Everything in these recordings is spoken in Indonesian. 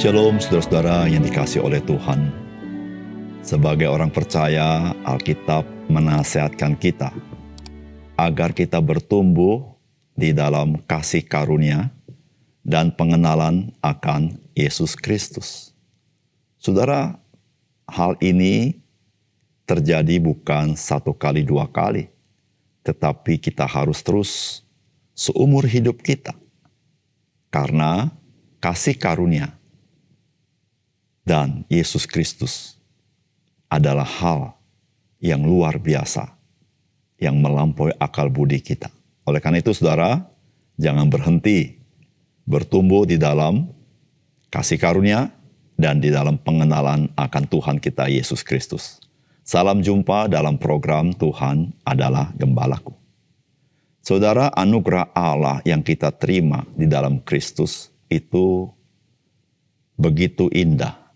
Shalom saudara-saudara yang dikasihi oleh Tuhan. Sebagai orang percaya, Alkitab menasihatkan kita agar kita bertumbuh di dalam kasih karunia dan pengenalan akan Yesus Kristus. Saudara, hal ini terjadi bukan satu kali, dua kali, tetapi kita harus terus seumur hidup kita. Karena kasih karunia dan Yesus Kristus adalah hal yang luar biasa, yang melampaui akal budi kita. Oleh karena itu, saudara, jangan berhenti bertumbuh di dalam kasih karunia dan di dalam pengenalan akan Tuhan kita Yesus Kristus. Salam jumpa dalam program Tuhan adalah Gembalaku. Saudara, anugerah Allah yang kita terima di dalam Kristus itu begitu indah.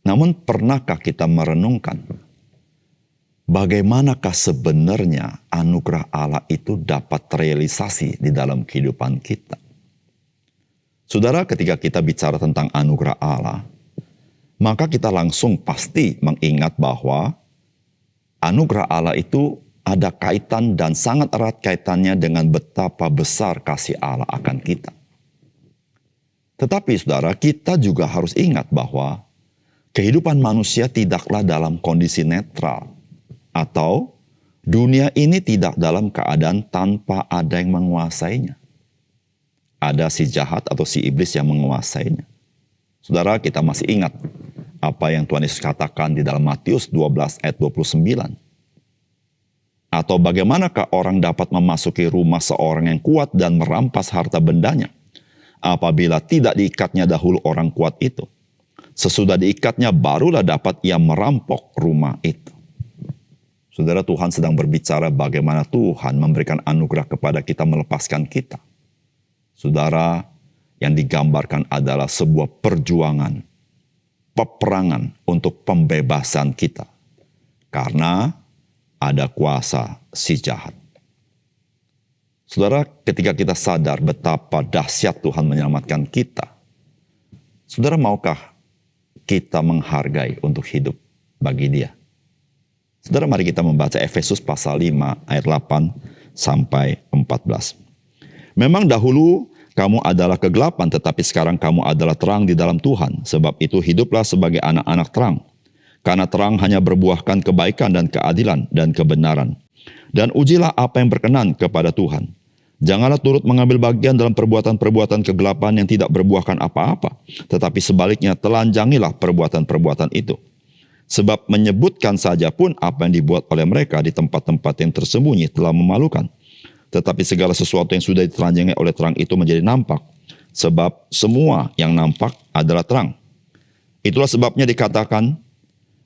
Namun pernahkah kita merenungkan bagaimanakah sebenarnya anugerah Allah itu dapat terrealisasi di dalam kehidupan kita? Saudara, ketika kita bicara tentang anugerah Allah, maka kita langsung pasti mengingat bahwa anugerah Allah itu ada kaitan dan sangat erat kaitannya dengan betapa besar kasih Allah akan kita. Tetapi saudara, kita juga harus ingat bahwa kehidupan manusia tidaklah dalam kondisi netral, atau dunia ini tidak dalam keadaan tanpa ada yang menguasainya. Ada si jahat atau si iblis yang menguasainya. Saudara, kita masih ingat apa yang Tuhan Yesus katakan di dalam Matius 12 ayat 29. Atau bagaimanakah orang dapat memasuki rumah seorang yang kuat dan merampas harta bendanya, apabila tidak diikatnya dahulu orang kuat itu. Sesudah diikatnya barulah dapat ia merampok rumah itu. Saudara, Tuhan sedang berbicara bagaimana Tuhan memberikan anugerah kepada kita, melepaskan kita. Saudara, yang digambarkan adalah sebuah perjuangan, peperangan untuk pembebasan kita. Karena ada kuasa si jahat. Saudara, ketika kita sadar betapa dahsyat Tuhan menyelamatkan kita, saudara, maukah kita menghargai untuk hidup bagi Dia? Saudara, mari kita membaca Efesus pasal 5 ayat 8 sampai 14. Memang dahulu kamu adalah kegelapan, tetapi sekarang kamu adalah terang di dalam Tuhan. Sebab itu hiduplah sebagai anak-anak terang. Karena terang hanya berbuahkan kebaikan dan keadilan dan kebenaran. Dan ujilah apa yang berkenan kepada Tuhan. Janganlah turut mengambil bagian dalam perbuatan-perbuatan kegelapan yang tidak berbuahkan apa-apa. Tetapi sebaliknya telanjangilah perbuatan-perbuatan itu. Sebab menyebutkan saja pun apa yang dibuat oleh mereka di tempat-tempat yang tersembunyi telah memalukan. Tetapi segala sesuatu yang sudah ditelanjangi oleh terang itu menjadi nampak. Sebab semua yang nampak adalah terang. Itulah sebabnya dikatakan,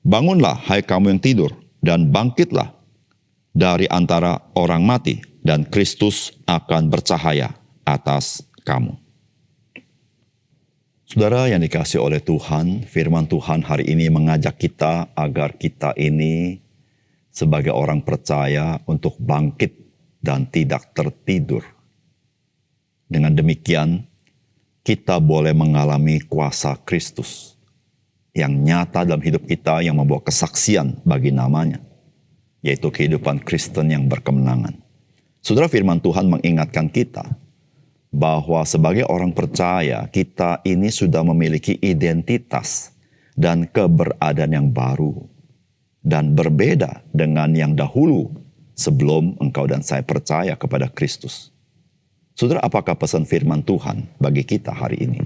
bangunlah hai kamu yang tidur, dan bangkitlah dari antara orang mati, dan Kristus akan bercahaya atas kamu. Saudara yang dikasihi oleh Tuhan, firman Tuhan hari ini mengajak kita agar kita ini sebagai orang percaya untuk bangkit dan tidak tertidur. Dengan demikian, kita boleh mengalami kuasa Kristus yang nyata dalam hidup kita, yang membawa kesaksian bagi namanya, yaitu kehidupan Kristen yang berkemenangan. Saudara, firman Tuhan mengingatkan kita bahwa sebagai orang percaya, kita ini sudah memiliki identitas dan keberadaan yang baru dan berbeda dengan yang dahulu sebelum engkau dan saya percaya kepada Kristus. Saudara, apakah pesan firman Tuhan bagi kita hari ini?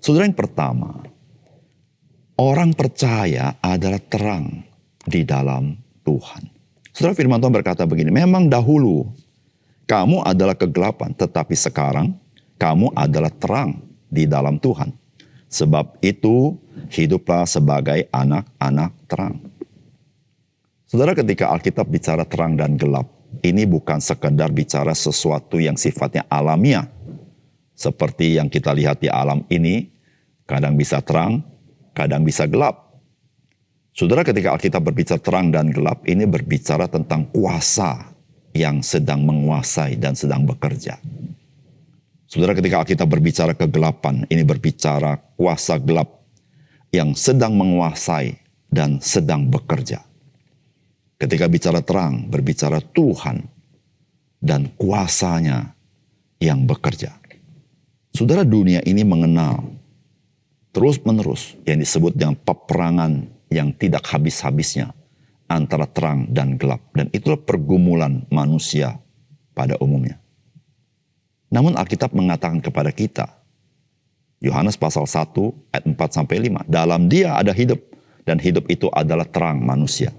Saudara, yang pertama, orang percaya adalah terang di dalam Tuhan. Saudara, firman Tuhan berkata begini, memang dahulu kamu adalah kegelapan, tetapi sekarang kamu adalah terang di dalam Tuhan. Sebab itu hiduplah sebagai anak-anak terang. Saudara, ketika Alkitab bicara terang dan gelap, ini bukan sekedar bicara sesuatu yang sifatnya alamiah. Seperti yang kita lihat di alam ini, kadang bisa terang, kadang bisa gelap. Saudara, ketika Alkitab berbicara terang dan gelap, ini berbicara tentang kuasa yang sedang menguasai dan sedang bekerja. Saudara, ketika Alkitab berbicara kegelapan, ini berbicara kuasa gelap yang sedang menguasai dan sedang bekerja. Ketika bicara terang, berbicara Tuhan dan kuasanya yang bekerja. Saudara, dunia ini mengenal terus-menerus yang disebut dengan peperangan yang tidak habis-habisnya antara terang dan gelap. Dan itulah pergumulan manusia pada umumnya. Namun Alkitab mengatakan kepada kita, Yohanes pasal 1 ayat 4-5, dalam Dia ada hidup, dan hidup itu adalah terang manusia.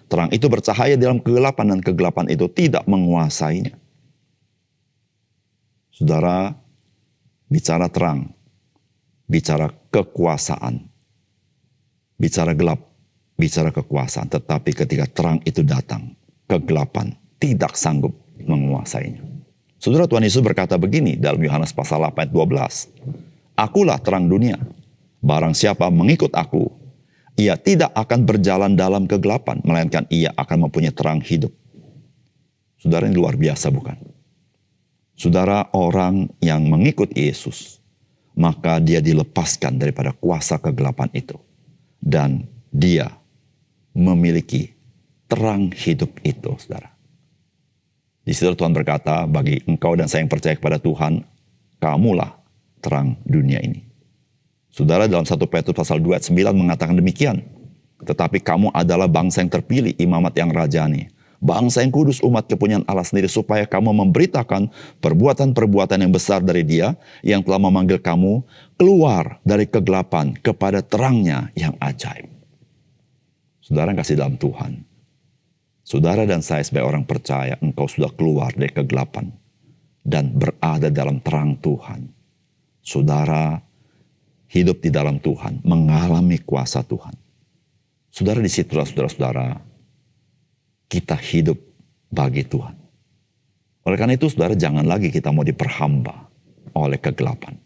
Terang itu bercahaya dalam kegelapan, dan kegelapan itu tidak menguasainya. Saudara, bicara terang, bicara kekuasaan, bicara gelap, bicara kekuasaan. Tetapi ketika terang itu datang, kegelapan tidak sanggup menguasainya. Saudara, Tuhan Yesus berkata begini dalam Yohanes pasal 8 ayat 12. Akulah terang dunia. Barang siapa mengikut aku, ia tidak akan berjalan dalam kegelapan, melainkan ia akan mempunyai terang hidup. Saudara, ini luar biasa bukan? Saudara, orang yang mengikut Yesus, maka dia dilepaskan daripada kuasa kegelapan itu. Dan dia memiliki terang hidup itu, saudara. Di situ Tuhan berkata, bagi engkau dan saya yang percaya kepada Tuhan, kamulah terang dunia ini. Saudara, dalam 1 Petrus pasal 2 ayat 9 mengatakan demikian. Tetapi kamu adalah bangsa yang terpilih, imamat yang rajani, bangsa yang kudus, umat kepunyaan Allah sendiri, supaya kamu memberitakan perbuatan-perbuatan yang besar dari Dia yang telah memanggil kamu keluar dari kegelapan kepada terangnya yang ajaib. Saudara yang kasih dalam Tuhan, saudara dan saya sebagai orang percaya, engkau sudah keluar dari kegelapan dan berada dalam terang Tuhan. Saudara hidup di dalam Tuhan, mengalami kuasa Tuhan. Saudara, di situlah saudara-saudara, kita hidup bagi Tuhan. Oleh karena itu, saudara, jangan lagi kita mau diperhamba oleh kegelapan.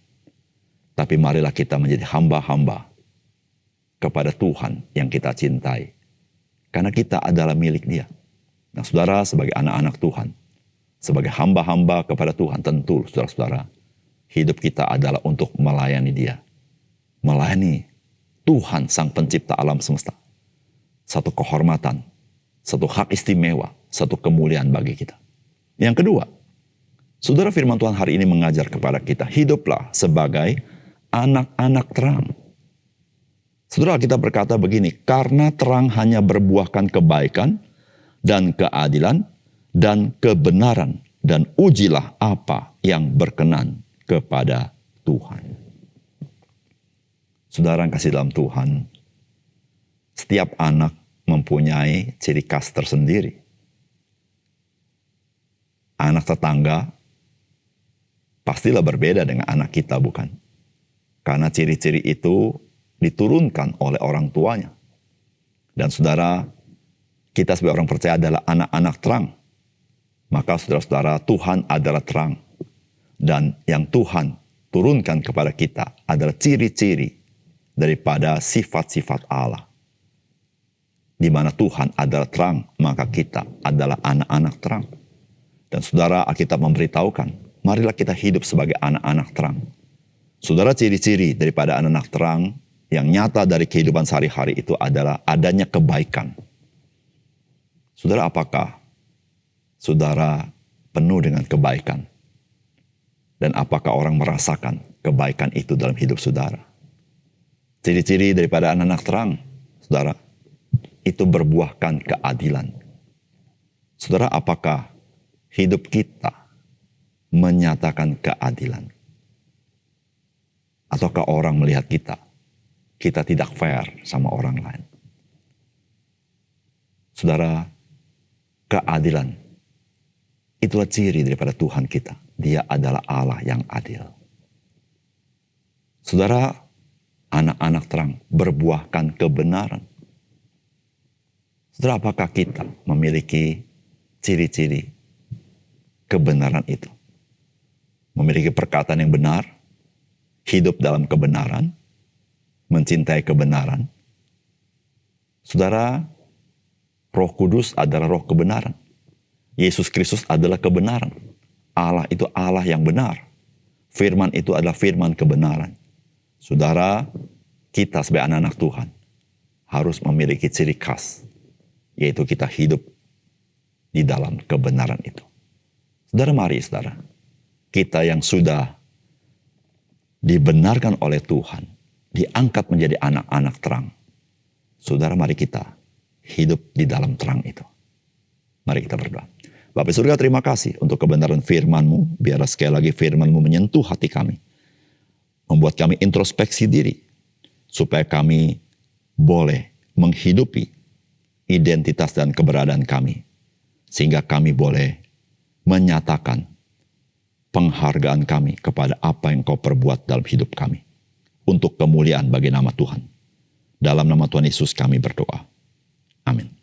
Tapi marilah kita menjadi hamba-hamba kepada Tuhan yang kita cintai. Karena kita adalah milik Dia. Nah, saudara, sebagai anak-anak Tuhan, sebagai hamba-hamba kepada Tuhan, tentu, saudara-saudara, hidup kita adalah untuk melayani Dia. Melayani Tuhan, Sang Pencipta alam semesta. Satu kehormatan, satu hak istimewa, satu kemuliaan bagi kita. Yang kedua, saudara, firman Tuhan hari ini mengajar kepada kita, hiduplah sebagai anak-anak terang. Saudara, kita berkata begini, karena terang hanya berbuahkan kebaikan dan keadilan dan kebenaran, dan ujilah apa yang berkenan kepada Tuhan. Saudara yang kasih dalam Tuhan, setiap anak mempunyai ciri khas tersendiri. Anak tetangga pastilah berbeda dengan anak kita, bukan? Karena ciri-ciri itu diturunkan oleh orang tuanya. Dan saudara, kita sebagai orang percaya adalah anak-anak terang. Maka saudara-saudara, Tuhan adalah terang. Dan yang Tuhan turunkan kepada kita adalah ciri-ciri daripada sifat-sifat Allah. Di mana Tuhan adalah terang, maka kita adalah anak-anak terang. Dan saudara, Alkitab memberitahukan, marilah kita hidup sebagai anak-anak terang. Saudara, ciri-ciri daripada anak-anak terang yang nyata dari kehidupan sehari-hari itu adalah adanya kebaikan. Saudara, apakah saudara penuh dengan kebaikan? Dan apakah orang merasakan kebaikan itu dalam hidup saudara? Ciri-ciri daripada anak-anak terang, saudara, itu berbuahkan keadilan. Saudara, apakah hidup kita menyatakan keadilan? Ataukah orang melihat kita tidak fair sama orang lain? Saudara, keadilan itulah ciri daripada Tuhan kita. Dia adalah Allah yang adil. Saudara, anak-anak terang berbuahkan kebenaran. Saudara, apakah kita memiliki ciri-ciri kebenaran itu? Memiliki perkataan yang benar, hidup dalam kebenaran, mencintai kebenaran. Saudara, Roh Kudus adalah roh kebenaran. Yesus Kristus adalah kebenaran. Allah itu Allah yang benar. Firman itu adalah firman kebenaran. Saudara, kita sebagai anak-anak Tuhan harus memiliki ciri khas, yaitu kita hidup di dalam kebenaran itu. Saudara, mari saudara, kita yang sudah dibenarkan oleh Tuhan, diangkat menjadi anak-anak terang. Saudara, mari kita hidup di dalam terang itu. Mari kita berdoa. Bapa surga, terima kasih untuk kebenaran firman-Mu. Biarlah sekali lagi firman-Mu menyentuh hati kami. Membuat kami introspeksi diri. Supaya kami boleh menghidupi identitas dan keberadaan kami. Sehingga kami boleh menyatakan penghargaan kami kepada apa yang Kau perbuat dalam hidup kami. Untuk kemuliaan bagi nama Tuhan. Dalam nama Tuhan Yesus kami berdoa. Amin.